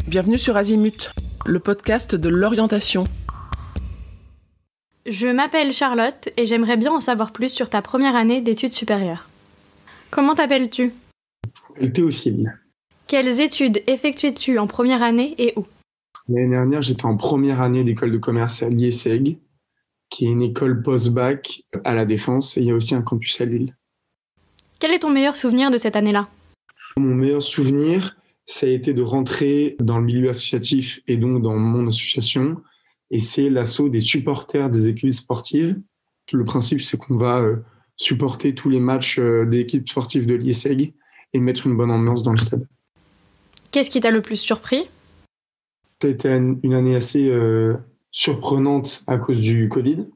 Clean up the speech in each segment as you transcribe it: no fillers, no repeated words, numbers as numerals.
Bienvenue sur Azimut, le podcast de l'orientation. Je m'appelle Charlotte et j'aimerais bien en savoir plus sur ta première année d'études supérieures. Comment t'appelles-tu ? Théophile. Quelles études effectuais-tu en première année et où ? L'année dernière, j'étais en première année d'école de commerce à l'IESEG, qui est une école post-bac à La Défense, et il y a aussi un campus à Lille. Quel est ton meilleur souvenir de cette année-là ? Mon meilleur souvenir, ça a été de rentrer dans le milieu associatif et donc dans mon association, et c'est l'assaut des supporters des équipes sportives. Le principe, c'est qu'on va supporter tous les matchs des équipes sportives de l'IESEG et mettre une bonne ambiance dans le stade. Qu'est-ce qui t'a le plus surpris ? Ça a été une année assez surprenante à cause du Covid.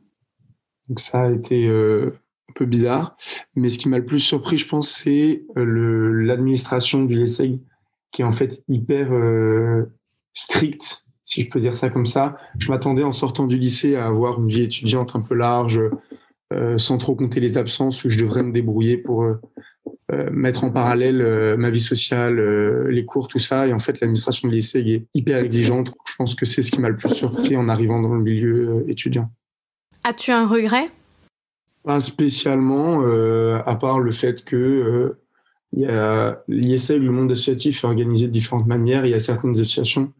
Donc ça a été un peu bizarre. Mais ce qui m'a le plus surpris, je pense, c'est l'administration du l'IESEG, qui est en fait hyper stricte, si je peux dire ça comme ça. Je m'attendais en sortant du lycée à avoir une vie étudiante un peu large, sans trop compter les absences, où je devrais me débrouiller pour mettre en parallèle ma vie sociale, les cours, tout ça. Et en fait, l'administration de l'IESEG est hyper exigeante. Je pense que c'est ce qui m'a le plus surpris en arrivant dans le milieu étudiant. As-tu un regret ? Pas spécialement, à part le fait que l'IESEG, le monde associatif, est organisé de différentes manières. Il y a certaines associations,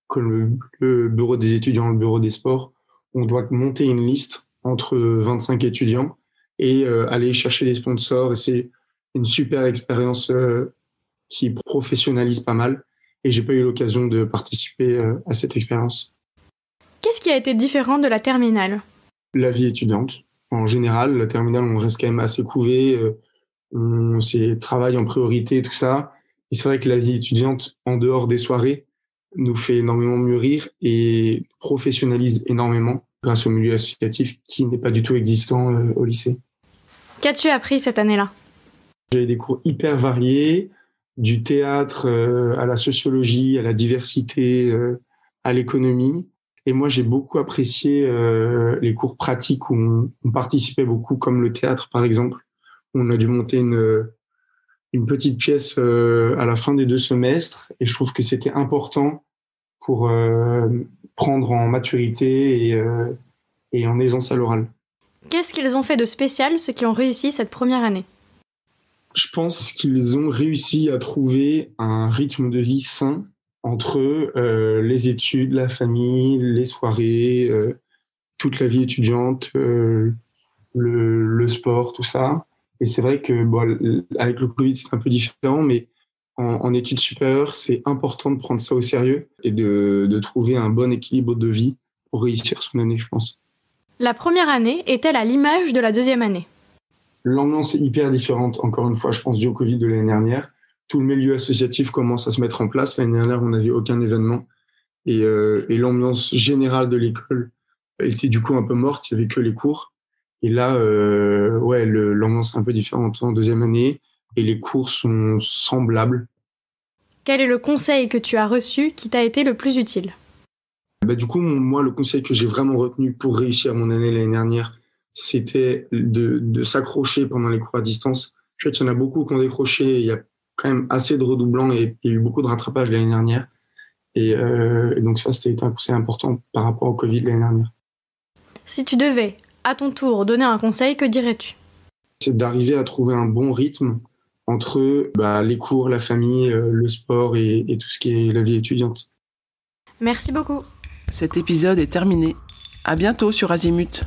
comme le bureau des étudiants, le bureau des sports, où on doit monter une liste entre 25 étudiants et aller chercher des sponsors. Et c'est une super expérience qui professionnalise pas mal. Et j'ai pas eu l'occasion de participer à cette expérience. Qu'est-ce qui a été différent de la terminale ? La vie étudiante. En général, la terminale, on reste quand même assez couvé. On travaille en priorité, tout ça. Et c'est vrai que la vie étudiante, en dehors des soirées, nous fait énormément mûrir et professionnalise énormément grâce au milieu associatif qui n'est pas du tout existant au lycée. Qu'as-tu appris cette année-là ? J'ai des cours hyper variés, du théâtre à la sociologie, à la diversité, à l'économie. Et moi, j'ai beaucoup apprécié les cours pratiques où on participait beaucoup, comme le théâtre, par exemple. On a dû monter une petite pièce à la fin des 2 semestres. Et je trouve que c'était important pour prendre en maturité et en aisance à l'oral. Qu'est-ce qu'ils ont fait de spécial, ceux qui ont réussi cette première année ? Je pense qu'ils ont réussi à trouver un rythme de vie sain entre les études, la famille, les soirées, toute la vie étudiante, le sport, tout ça. Et c'est vrai que avec le Covid, c'est un peu différent, mais en études supérieures, c'est important de prendre ça au sérieux et de trouver un bon équilibre de vie pour réussir son année, je pense. La première année est-elle à l'image de la deuxième année ? L'ambiance est hyper différente, encore une fois, je pense, dû au Covid de l'année dernière. Tout le milieu associatif commence à se mettre en place. L'année dernière, on n'avait aucun événement. Et l'ambiance générale de l'école était du coup un peu morte. Il n'y avait que les cours. Et là, l'ambiance est un peu différente en deuxième année. Et les cours sont semblables. Quel est le conseil que tu as reçu qui t'a été le plus utile ? Du coup, moi, le conseil que j'ai vraiment retenu pour réussir mon année l'année dernière, c'était de s'accrocher pendant les cours à distance. Je sais qu'il y en a beaucoup qui ont décroché. Il y a quand même assez de redoublants et il y a eu beaucoup de rattrapage l'année dernière. Et donc ça, c'était un conseil important par rapport au Covid l'année dernière. Si tu devais, à ton tour, donner un conseil, que dirais-tu ? C'est d'arriver à trouver un bon rythme entre les cours, la famille, le sport et tout ce qui est la vie étudiante. Merci beaucoup. Cet épisode est terminé. À bientôt sur Azimut.